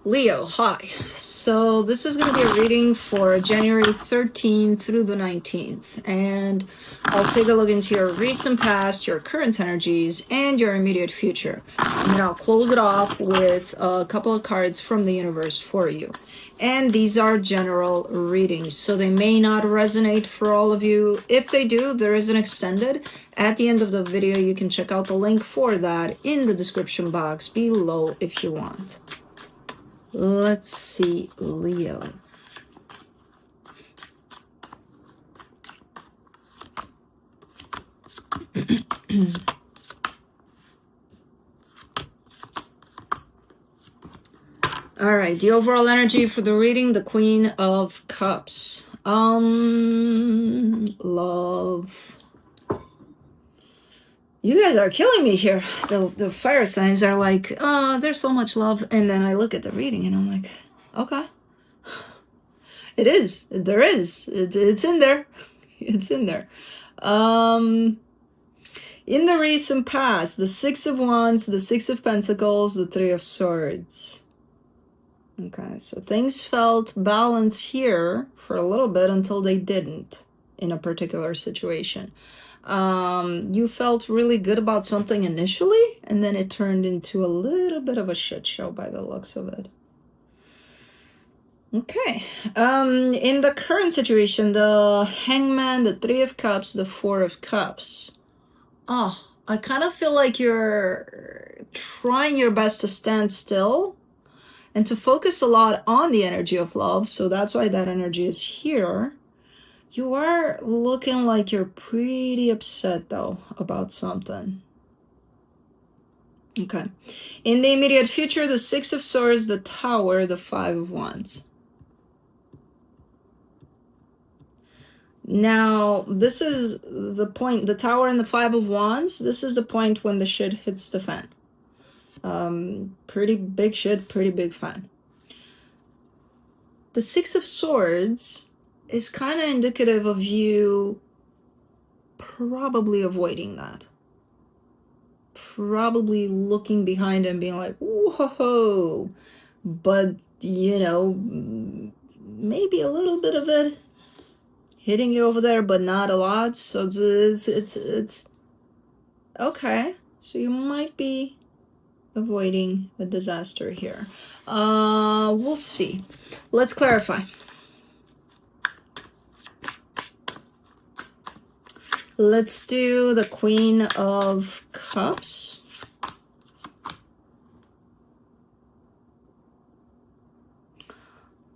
Leo, hi. So this is going to be a reading for January 13th through the 19th. And I'll take a look into your recent past, your current energies, and your immediate future. And then I'll close it off with a couple of cards from the universe for you. And these are general readings, so they may not resonate for all of you. If they do, there is an extended. At the end of the video, you can check out the link for that in the description box below if you want. Let's see, Leo. All right, the overall energy for the reading, the Queen of Cups. Love. You guys are killing me here. The fire signs are like, oh, there's so much love. And then I look at the reading and I'm like, okay. It is. There is. It's in there. It's in there. In the recent past, the Six of Wands, the Six of Pentacles, the Three of Swords. Okay, so things felt balanced here for a little bit until they didn't in a particular situation. You felt really good about something initially, and then it turned into a little bit of a shit show by the looks of it. Okay. In the current situation, the Hangman, the Three of Cups, the Four of Cups. Oh, I kind of feel like you're trying your best to stand still and to focus a lot on the energy of love. So that's why that energy is here. You are looking like you're pretty upset, though, about something. Okay. In the immediate future, the Six of Swords, the Tower, the Five of Wands. Now, this is the point, the Tower and the Five of Wands, this is the point when the shit hits the fan. Pretty big shit, pretty big fan. The Six of Swords is kind of indicative of you probably avoiding that. Probably looking behind and being like, whoa, but, you know, maybe a little bit of it hitting you over there, but not a lot. So it's okay. So you might be avoiding a disaster here. We'll see. Let's clarify. Let's do the Queen of Cups.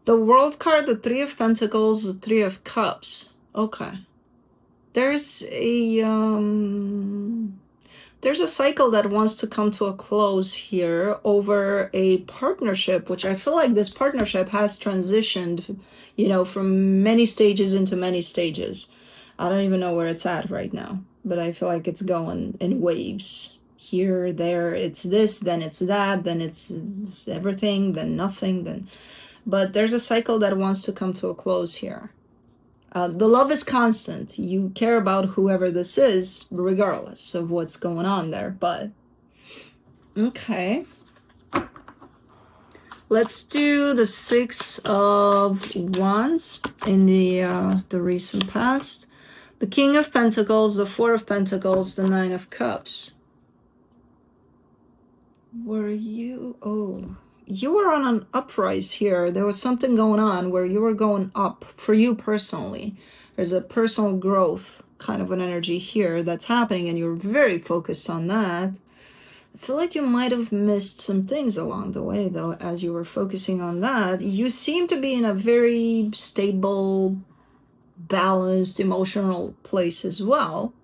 The World card, the Three of Pentacles, the Three of Cups. Okay. There's a cycle that wants to come to a close here over a partnership, which I feel like this partnership has transitioned, you know, from many stages into many stages. I don't even know where it's at right now, but I feel like it's going in waves. Here, there, it's this, then it's that, then it's everything, then nothing, then... But there's a cycle that wants to come to a close here. The love is constant. You care about whoever this is, regardless of what's going on there, but... Okay. Let's do the Six of Wands in the recent past. The King of Pentacles, the Four of Pentacles, the Nine of Cups. Were you... Oh... You were on an uprise here. There was something going on where you were going up for you personally. There's a personal growth kind of an energy here that's happening, and you're very focused on that. I feel like you might have missed some things along the way, though, as you were focusing on that. You seem to be in a very stable, balanced, emotional place as well.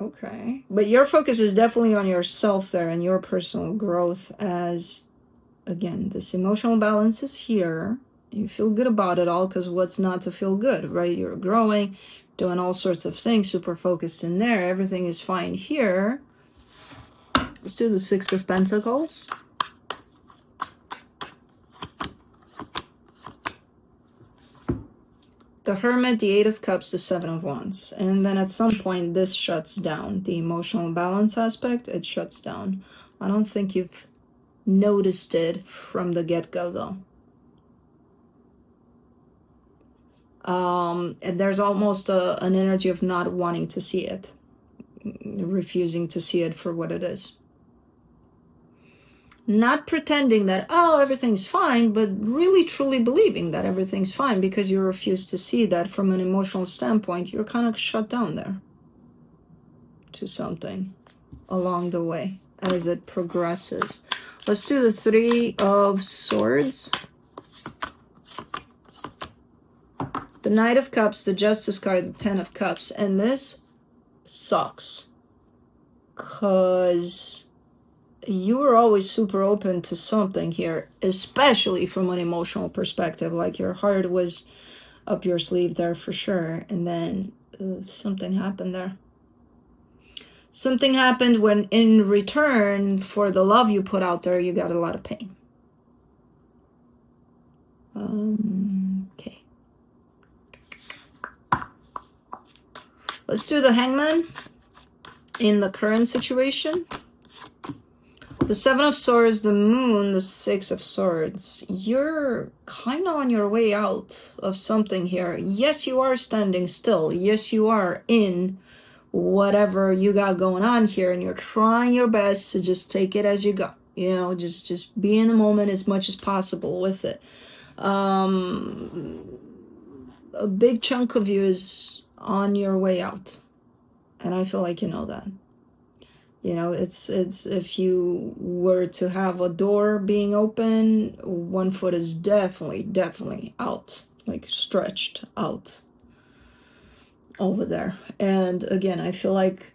Okay, but your focus is definitely on yourself there and your personal growth, as, again, this emotional balance is here. You feel good about it all, because what's not to feel good, right? You're growing, doing all sorts of things, super focused in there. Everything is fine here. Let's do the Six of Pentacles. The Hermit, the Eight of Cups, the Seven of Wands. And then at some point, this shuts down. The emotional balance aspect, it shuts down. I don't think you've noticed it from the get-go, though. And there's almost an energy of not wanting to see it, refusing to see it for what it is. Not pretending that, oh, everything's fine, but really truly believing that everything's fine, because you refuse to see that from an emotional standpoint. You're kind of shut down there to something along the way as it progresses. Let's do the Three of Swords. The Knight of Cups, the Justice card, the Ten of Cups. And this sucks, because you were always super open to something here, especially from an emotional perspective. Like, your heart was up your sleeve there for sure. And then something happened there. Something happened when, in return for the love you put out there, you got a lot of pain. Okay. Let's do the Hangman in the current situation. The Seven of Swords, the Moon, the Six of Swords. You're kind of on your way out of something here. Yes, you are standing still. Yes, you are in whatever you got going on here, and you're trying your best to just take it as you go. You know, just be in the moment as much as possible with it. A big chunk of you is on your way out, and I feel like you know that. You know, it's if you were to have a door being open, one foot is definitely out, like stretched out over there. And again, I feel like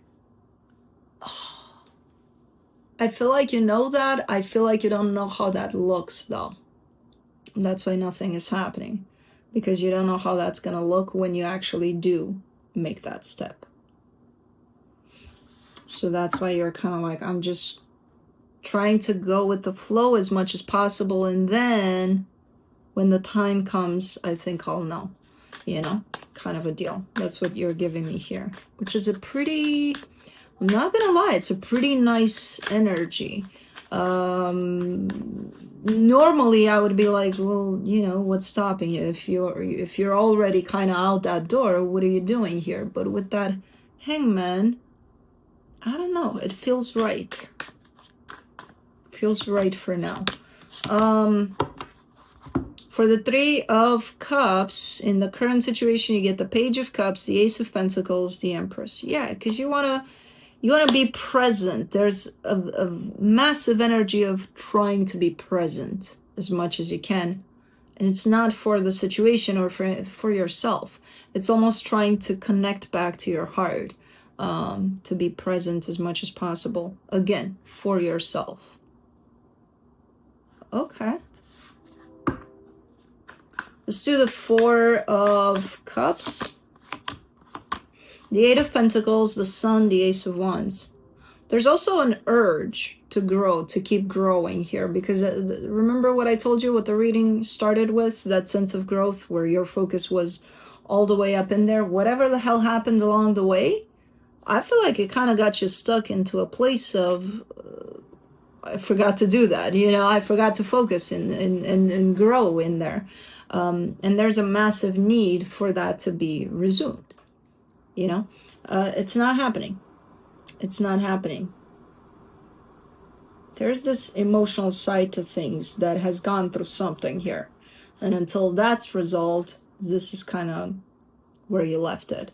you know that. I feel like you don't know how that looks, though. That's why nothing is happening, because you don't know how that's gonna look when you actually do make that step. So that's why you're kind of like, I'm just trying to go with the flow as much as possible, and then when the time comes, I think I'll know, you know, kind of a deal. That's what you're giving me here, which is a pretty, I'm not gonna lie, it's a pretty nice energy. Normally I would be like, well, you know, what's stopping you? If you're already kind of out that door, what are you doing here? But with that Hangman, I don't know, it feels right. Feels right for now. For the Three of Cups, in the current situation, you get the Page of Cups, the Ace of Pentacles, the Empress. Yeah, because you wanna be present. There's a massive energy of trying to be present as much as you can. And it's not for the situation or for yourself. It's almost trying to connect back to your heart, to be present as much as possible. Again, for yourself. Okay. Let's do the Four of Cups. The Eight of Pentacles, the Sun, the Ace of Wands. There's also an urge to grow, to keep growing here, because remember what I told you, what the reading started with, that sense of growth where your focus was all the way up in there. Whatever the hell happened along the way, I feel like it kind of got you stuck into a place of, I forgot to do that, you know, I forgot to focus and grow in there. And there's a massive need for that to be resumed. You know, it's not happening. It's not happening. There's this emotional side to things that has gone through something here. And until that's resolved, this is kind of where you left it.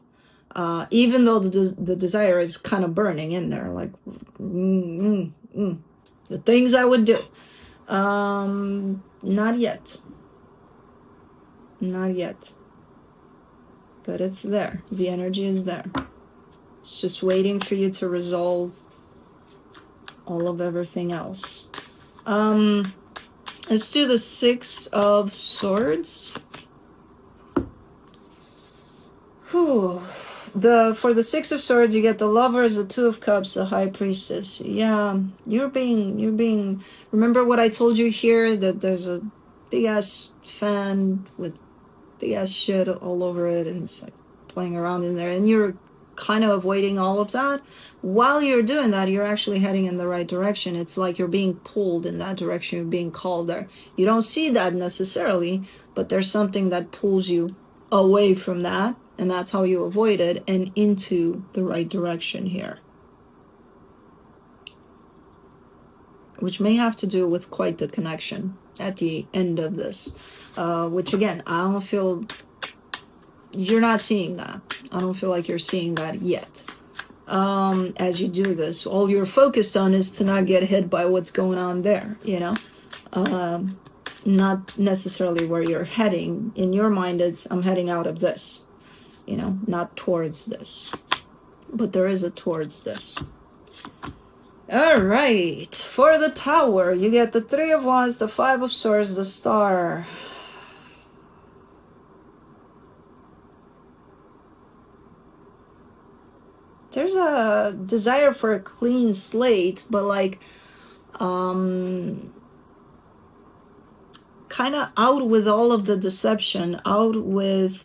Even though the desire is kind of burning in there, like, the things I would do. Not yet. Not yet. But it's there. The energy is there. It's just waiting for you to resolve all of everything else. Let's do the Six of Swords. Whew. For the Six of Swords, you get the Lovers, the Two of Cups, the High Priestess. Yeah, you're being. Remember what I told you here, that there's a big ass fan with big ass shit all over it, and it's like playing around in there, and you're kind of avoiding all of that. While you're doing that, you're actually heading in the right direction. It's like you're being pulled in that direction, you're being called there. You don't see that necessarily, but there's something that pulls you away from that, and that's how you avoid it and into the right direction here. Which may have to do with quite the connection at the end of this. Which again, I don't feel you're not seeing that. I don't feel like you're seeing that yet. As you do this, all you're focused on is to not get hit by what's going on there, you know? Not necessarily where you're heading. In your mind, it's, I'm heading out of this, you know, not towards this. But there is a towards this. All right. For the Tower, you get the Three of Wands, the Five of Swords, the Star. There's a desire for a clean slate, but like, kind of out with all of the deception, out with,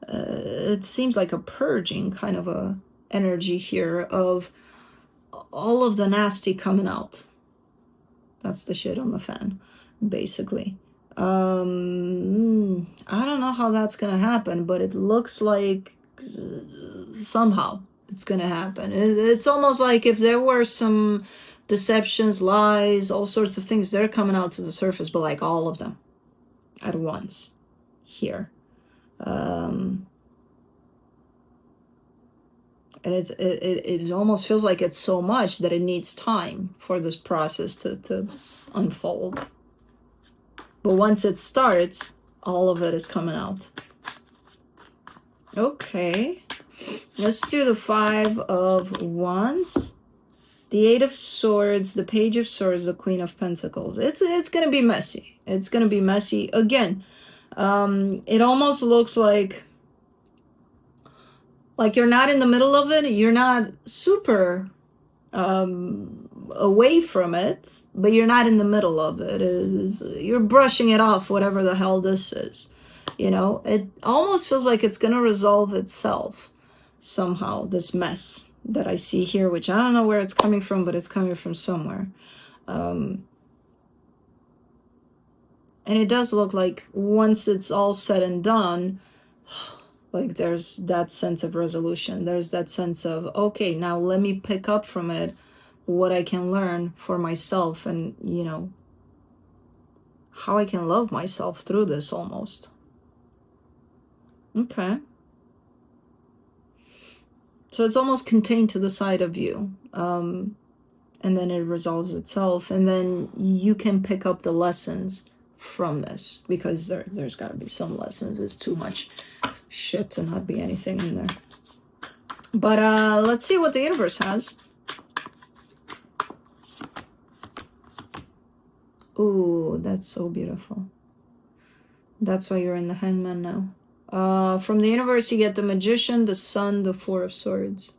it seems like a purging kind of a energy here of all of the nasty coming out. That's the shit on the fan, basically. I don't know how that's gonna happen, but it looks like somehow it's gonna happen. It's almost like if there were some deceptions, lies, all sorts of things, they're coming out to the surface, but like all of them at once here. And it almost feels like it's so much that it needs time for this process to unfold. But once it starts, all of it is coming out. Okay. Let's do the Five of Wands, the Eight of Swords, the Page of Swords, the Queen of Pentacles. It's going to be messy. It's going to be messy. Again, it almost looks like you're not in the middle of it. You're not super away from it, but you're not in the middle of it. You're brushing it off, whatever the hell this is. You know, it almost feels like it's going to resolve itself somehow, this mess that I see here, which I don't know where it's coming from, but it's coming from somewhere. And it does look like once it's all said and done, like there's that sense of resolution. There's that sense of, okay, now let me pick up from it what I can learn for myself and, you know, how I can love myself through this almost. Okay. So it's almost contained to the side of you. And then it resolves itself. And then you can pick up the lessons from this, because there's got to be some lessons. There's too much shit to not be anything in there. But let's see what the universe has. Ooh, that's so beautiful. That's why you're in the Hangman now. From the universe, you get the Magician, the Sun, the Four of Swords.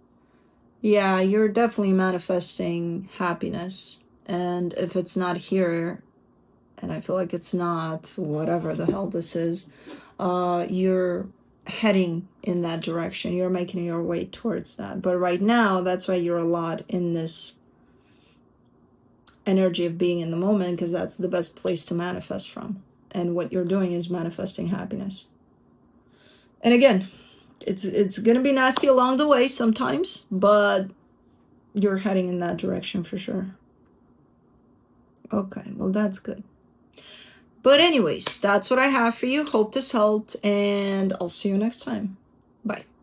Yeah, you're definitely manifesting happiness. And if it's not here, and I feel like it's not, whatever the hell this is, you're heading in that direction. You're making your way towards that. But right now, that's why you're a lot in this energy of being in the moment, because that's the best place to manifest from. And what you're doing is manifesting happiness. And again, it's going to be nasty along the way sometimes, but you're heading in that direction for sure. Okay, well, that's good. But anyways, that's what I have for you. Hope this helped, and I'll see you next time. Bye.